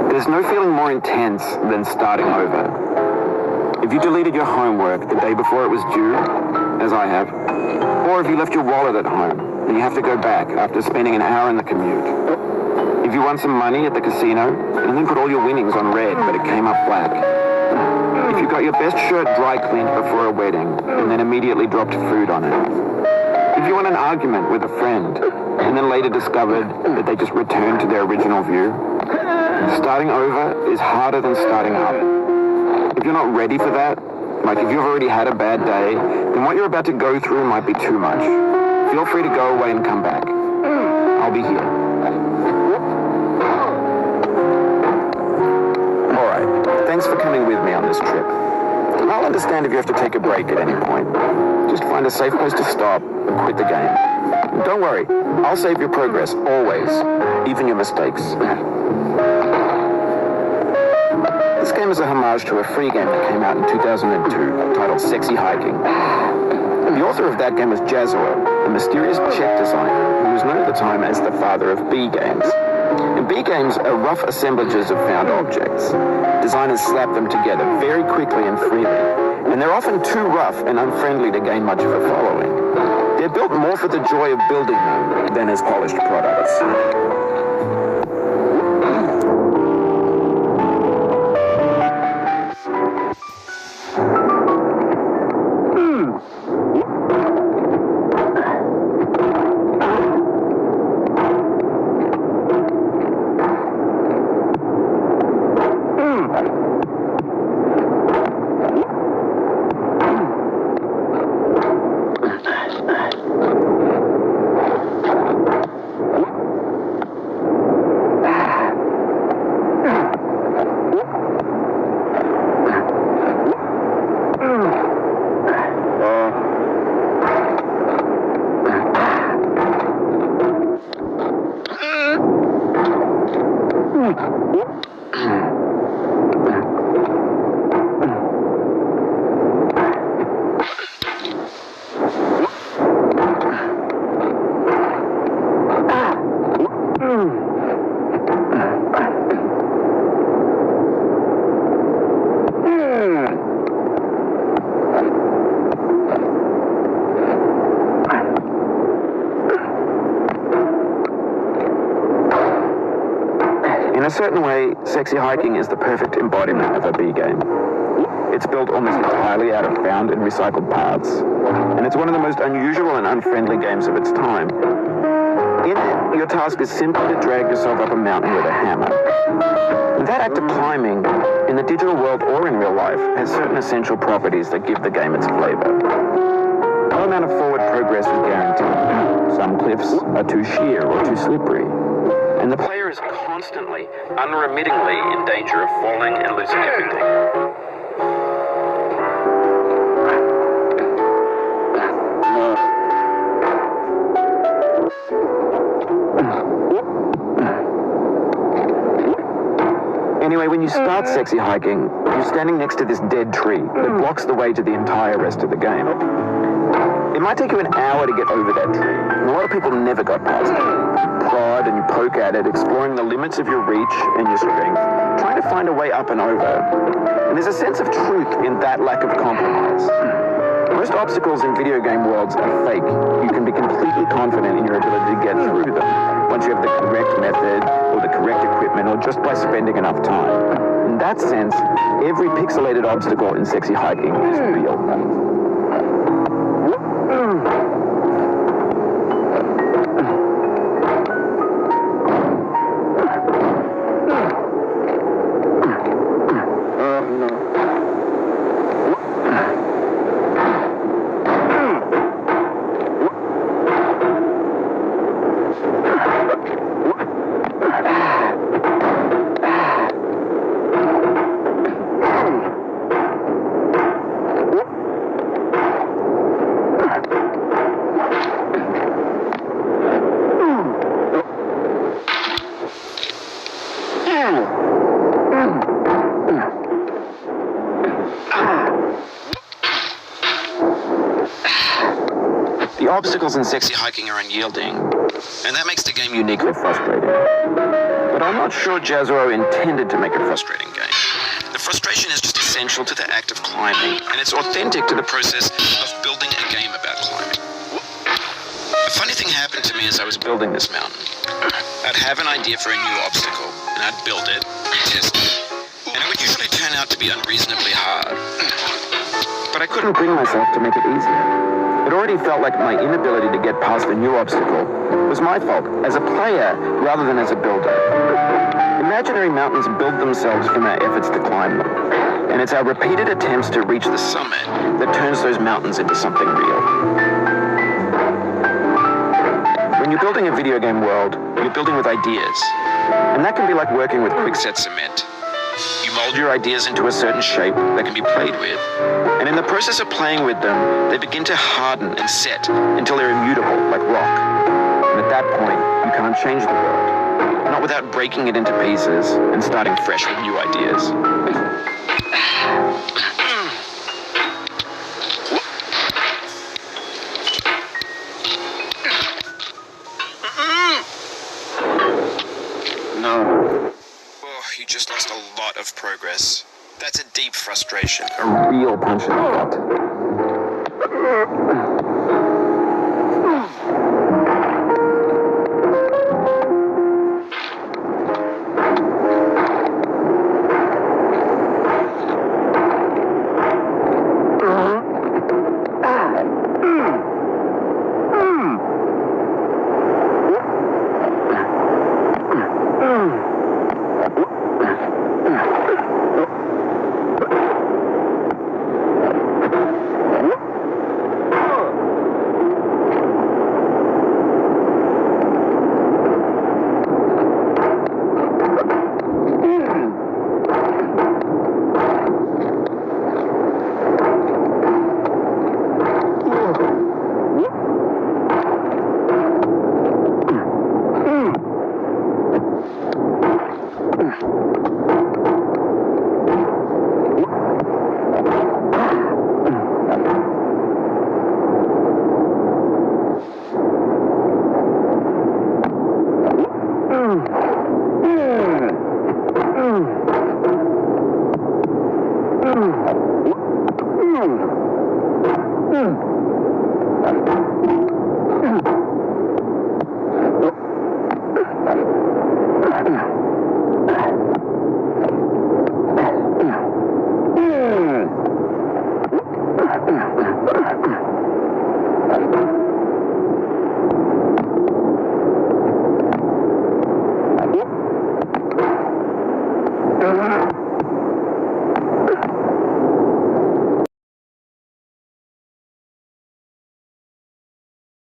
There's no feeling more intense than starting over. If you deleted your homework the day before it was due, as I have, or if you left your wallet at home and you have to go back after spending an hour in the commute. If you won some money at the casino and then put all your winnings on red but it came up black. If you got your best shirt dry cleaned before a wedding and then immediately dropped food on it. If you won an argument with a friend and then later discovered that they just returned to their original view. Starting over is harder than starting up. If you're not ready for that, like if you've already had a bad day, then what you're about to go through might be too much. Feel free to go away and come back. I'll be here. Alright, thanks for coming with me on this trip. I'll understand if you have to take a break at any point. Just find a safe place to stop and quit the game. Don't worry, I'll save your progress, always, even your mistakes. This game is a homage to a free game that came out in 2002 titled Sexy Hiking. The author of that game was Jazzuo, a mysterious Czech designer who was known at the time as the father of B games. And B games are rough assemblages of found objects. Designers slap them together very quickly and freely, and they're often too rough and unfriendly to gain much of a following. They're built more for the joy of building them than as polished products. In a certain way, Sexy Hiking is the perfect embodiment of a B game. It's built almost entirely out of found and recycled parts, and it's one of the most unusual and unfriendly games of its time. In it, your task is simply to drag yourself up a mountain with a hammer. That act of climbing, in the digital world or in real life, has certain essential properties that give the game its flavor. No amount of forward progress is guaranteed. Some cliffs are too sheer or too slippery, and the player is constantly, unremittingly in danger of falling and losing everything. Anyway, when you start Sexy Hiking, you're standing next to this dead tree that blocks the way to the entire rest of the game. It might take you an hour to get over that tree, and a lot of people never got past it. You prod and you poke at it, exploring the limits of your reach and your strength, trying to find a way up and over. And there's a sense of truth in that lack of compromise. Most obstacles in video game worlds are fake. You can be completely confident in your ability to get through them once you have the correct method or the correct equipment or just by spending enough time. In that sense, every pixelated obstacle in Sexy Hiking is real. The obstacles in Sexy Hiking are unyielding, and that makes the game uniquely frustrating. But I'm not sure Jazro intended to make a frustrating game. The frustration is just essential to the act of climbing, and it's authentic to the process of building a game about climbing. A funny thing happened to me as I was building this mountain. I'd have an idea for a new obstacle, and I'd build it, test it, and it would usually turn out to be unreasonably hard. But I couldn't bring myself to make it easier. It already felt like my inability to get past the new obstacle was my fault as a player rather than as a builder. Imaginary mountains build themselves from our efforts to climb them, and it's our repeated attempts to reach the summit that turns those mountains into something real. When you're building a video game world, you're building with ideas, and that can be like working with quickset cement. You mold your ideas into a certain shape that can be played with, and in the process of playing with them, they begin to harden and set until they're immutable, like rock. And at that point, you can't change the world, not without breaking it into pieces and starting fresh with new ideas. No. You just lost a lot of progress. That's a deep frustration. A real punch in the gut.